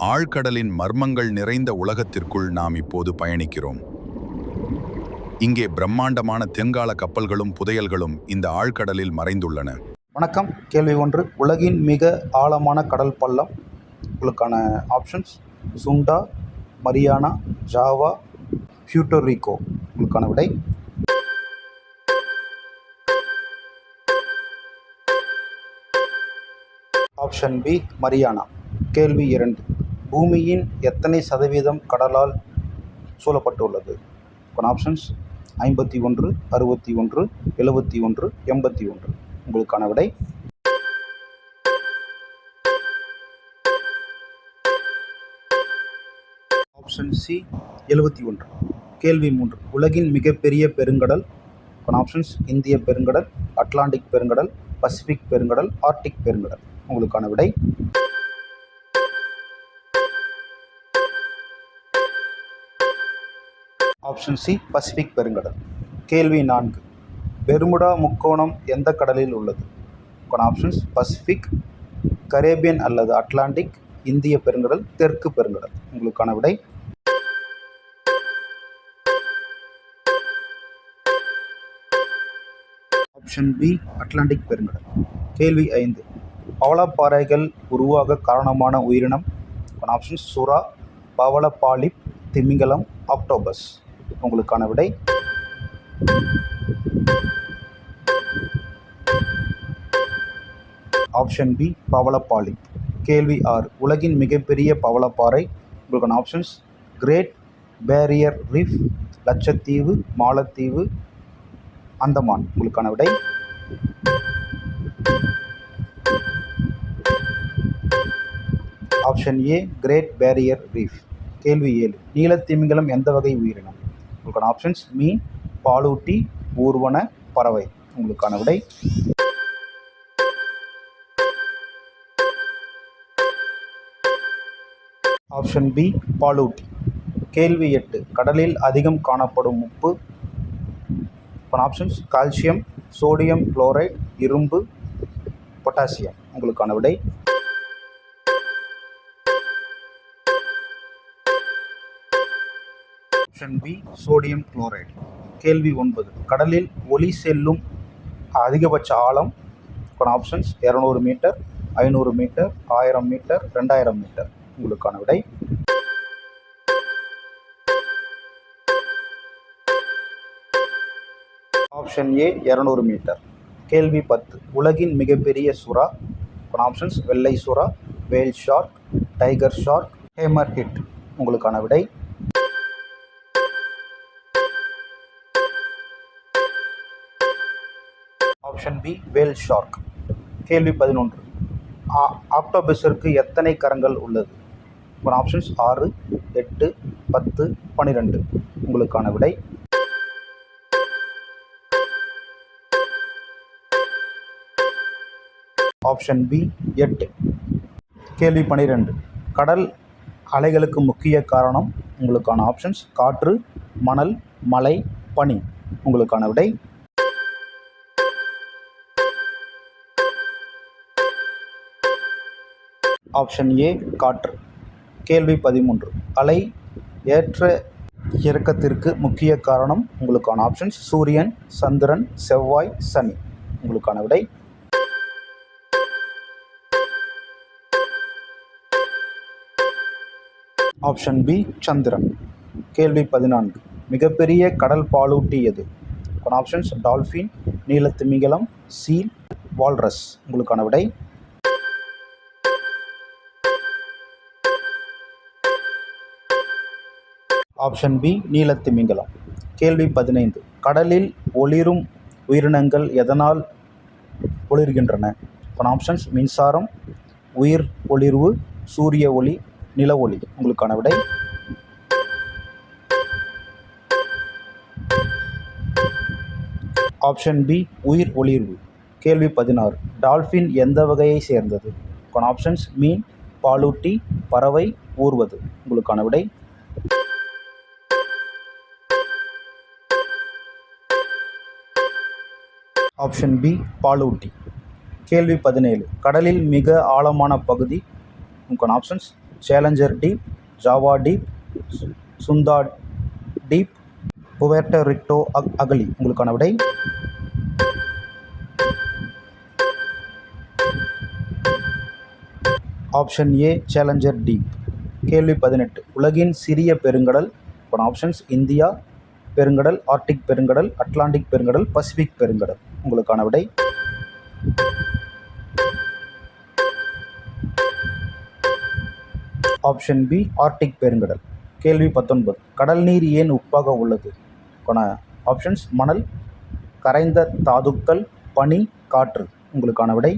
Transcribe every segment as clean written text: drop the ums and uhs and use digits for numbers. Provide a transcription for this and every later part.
ஆழ்கடலின் மர்மங்கள் நிறைந்த உலகத்திற்குள் நாம் இப்போது பயணிக்கிறோம். இங்கே பிரம்மாண்டமான தென்கால கப்பல்களும் புதையல்களும் இந்த ஆழ்கடலில் மறைந்துள்ளன. வணக்கம். கேள்வி 1. உலகின் மிக ஆழமான கடல் பள்ளம். உங்களுக்கான ஆப்ஷன்ஸ்: சுண்டா, மரியானா, ஜாவா, பியூட்டோரிக்கோ. உங்களுக்கான விடை ஆப்ஷன் பி, மரியானா. கேள்வி 2. பூமியின் எத்தனை சதவீதம் கடலால் சூழப்பட்டுள்ளது? ஆப்ஷன்ஸ்: 51, 61, 71, 81. உங்களுக்கான விடை ஆப்ஷன் சி, 71. கேள்வி 3. உலகின் மிகப்பெரிய பெருங்கடல். ஆப்ஷன்ஸ்: இந்திய பெருங்கடல், அட்லாண்டிக் பெருங்கடல், பசிபிக் பெருங்கடல், ஆர்டிக் பெருங்கடல். உங்களுக்கான விடை ஆப்ஷன் சி, பசிபிக் பெருங்கடல். கேள்வி 4. பெர்முடா முக்கோணம் எந்த கடலில் உள்ளது? ஆப்ஷன்ஸ்: பசிபிக், கரேபியன் அல்லது அட்லாண்டிக், இந்திய பெருங்கடல், தெற்கு பெருங்கடல். உங்களுக்கான விடை ஆப்ஷன் பி, அட்லாண்டிக் பெருங்கடல். கேள்வி 5. பவளப்பாறைகள் உருவாக காரணமான உயிரினம். ஆப்ஷன்ஸ்: சுறா, பவளப்பாலிப், திமிங்கலம், ஆக்டோபஸ். உங்களுக்கான விடை ஆப்ஷன் பி, பவளப்பாலிப். கேள்வி 6. உலகின் மிகப்பெரிய பவளப்பாறை. உங்களுக்கான options: Great Barrier Reef, Lakshadweep, மாலத்தீவு, அந்தமான். உங்களுக்கான விடை option A, Great Barrier Reef. கேள்வி 7. நீலத்திமிங்கலம் எந்த வகை உயிரினம்? உங்களுக்கான ஆப்ஷன்ஸ்: மீன், பாலூட்டி, ஊர்வன, பறவை. உங்களுக்கான விடை ஆப்ஷன் பி, பாலூட்டி. கேள்வி 8. கடலில் அதிகம் காணப்படும் உப்பு. ஆப்ஷன்ஸ்: கால்சியம், சோடியம் குளோரைடு, இரும்பு, பொட்டாசியம். உங்களுக்கான விடை ஆப்ஷன் பி, சோடியம் குளோரைடு. கேள்வி 9. கடலில் ஒளி செல்லும் அதிகபட்ச ஆழம். Options: 200 metre, 500 metre, 1000 metre, 2000 metre. உங்களுக்கான விடை ஆப்ஷன் ஏ, 200 மீட்டர். கேள்வி 10. உலகின் மிகப்பெரிய சுறா. ஆப்ஷன்ஸ்: வெள்ளை சுறா, whale shark, tiger shark, hammerhead. உங்களுக்கான விடை ஆப்ஷன் பி, வேல் ஷார்க். கேள்வி 11. ஆக்டோபஸிற்கு எத்தனை கரங்கள் உள்ளது? ஆப்ஷன்ஸ்: 6, 8, 10, 12. உங்களுக்கான விடை ஆப்ஷன் பி, 8. கேள்வி 12. கடல் அலைகளுக்கு முக்கிய காரணம். உங்களுக்கான ஆப்ஷன்ஸ்: காற்று, மணல், மலை, பனி. உங்களுக்கான விடை ஆப்ஷன் ஏ, காற்று. கேள்வி 13. அலை ஏற்ற இறக்கத்திற்கு முக்கிய காரணம். உங்களுக்கான ஆப்ஷன்ஸ்: சூரியன், சந்திரன், செவ்வாய், சனி. உங்களுக்கான விடை ஆப்ஷன் பி, சந்திரன். கேள்வி 14. மிகப்பெரிய கடல் பாலூட்டி எது? ஆப்ஷன்ஸ்: டால்ஃபின், நீலத்திமிங்கலம், சீல், வால்ரஸ். உங்களுக்கான விடை ஆப்ஷன் பி, நீலத்திமிங்கலம். கேள்வி 15. கடலில் ஒளிரும் உயிரினங்கள் எதனால் ஒளிர்கின்றன? ஆப்ஷன்ஸ்: மின்சாரம், உயிர் ஒளிர்வு, சூரிய ஒளி, நில ஒளி. உங்களுக்கான விடை ஆப்ஷன் பி, உயிர் ஒளிர்வு. கேள்வி 16. டால்ஃபின் எந்த வகையை சேர்ந்தது? ஆப்ஷன்ஸ்: மீன், பாலூட்டி, பறவை, ஊர்வது. உங்களுக்கான விடை ஆப்ஷன் பி, பாலூட்டி. கேள்வி 17. கடலில் மிக ஆழமான பகுதி. உங்களுக்கான options: challenger deep, Java deep, Sunda deep, Puerto Rico அகலி. உங்களுக்கான விடை ஆப்ஷன் ஏ சேலஞ்சர் டீப். கேள்வி 18. உலகின் சிறிய பெருங்கடல். ஆப்ஷன்ஸ் இந்தியா பெருங்கடல், ஆர்டிக் பெருங்கடல், அட்லாண்டிக் பெருங்கடல், பசிபிக் பெருங்கடல். உங்களுக்கான விடை ஆப்ஷன் பி ஆர்டிக் பெருங்கடல். கேள்வி 19. கடல் நீர் ஏன் உப்பாக உள்ளது? ஆப்ஷன்ஸ் மணல், கரைந்த தாதுக்கள், பனி, காற்று. உங்களுக்கான விடை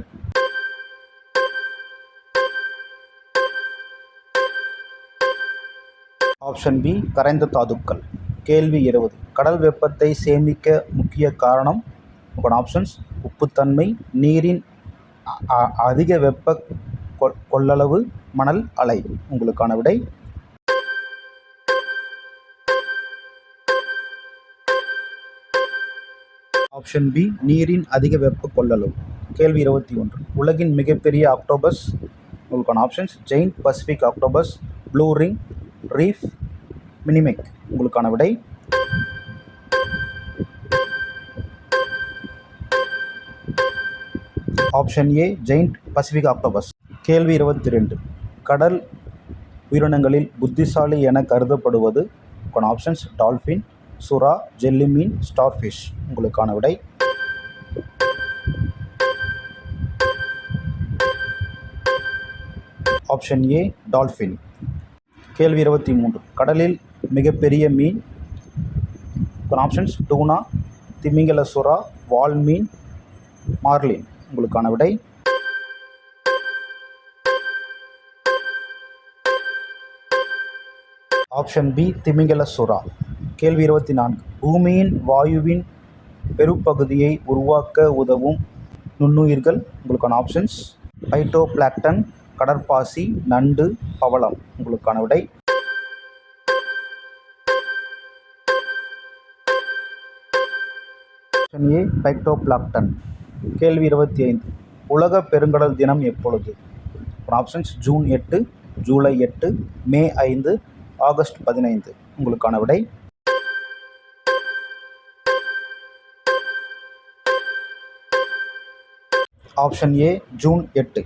ஆப்ஷன் பி கரைந்த தாதுக்கள். கேள்வி 20. கடல் வெப்பத்தை சேமிக்க முக்கிய காரணம். ஆப்ஷன்ஸ் உப்புத்தன்மை, நீரின் அதிக வெப்ப கொள்ளளவு, மணல், அலை. உங்களுக்கான விடை ஆப்ஷன் பி நீரின் அதிக வெப்ப கொள்ளளவு. கேள்வி 21. உலகின் மிகப்பெரிய ஆக்டோபஸ். உங்களுக்கான options giant Pacific octopus, blue ring, reef, மினிமெக். உங்களுக்கான விடை option A giant Pacific octopus. கேள்வி 22. கடல் உயிரினங்களில் புத்திசாலி என கருதப்படுவது. ஆப்ஷன்ஸ் டால்ஃபின், சுறா, ஜெல்லிமீன், ஸ்டார்ஃபிஷ். உங்களுக்கான விடை ஆப்ஷன் ஏ டால்ஃபின். கேள்வி 23. கடலில் மிகப்பெரிய மீன். ஆப்ஷன்ஸ் டூனா, திமிங்கல சுறா, வால்மீன், மார்லின். உங்களுக்கான விடை ஆப்ஷன் பி திமிங்கல சுறா. கேள்வி 24. பூமியின் வாயுவின் பெருப்பகுதியை உருவாக்க உதவும் நுண்ணுயிர்கள். உங்களுக்கான ஆப்ஷன்ஸ் பைட்டோபிளாங்க்டன், கடற்பாசி, நண்டு, பவளம். உங்களுக்கான விடை ஆப்ஷன் ஏ பைட்டோபிளாங்க்டன். கேள்வி 25. உலக பெருங்கடல் தினம் எப்பொழுது? ஆப்ஷன்ஸ் ஜூன் 8, ஜூலை 8, மே 5, ஆகஸ்ட் 15. உங்களுக்கான விடை ஆப்ஷன் ஏ ஜூன் 8.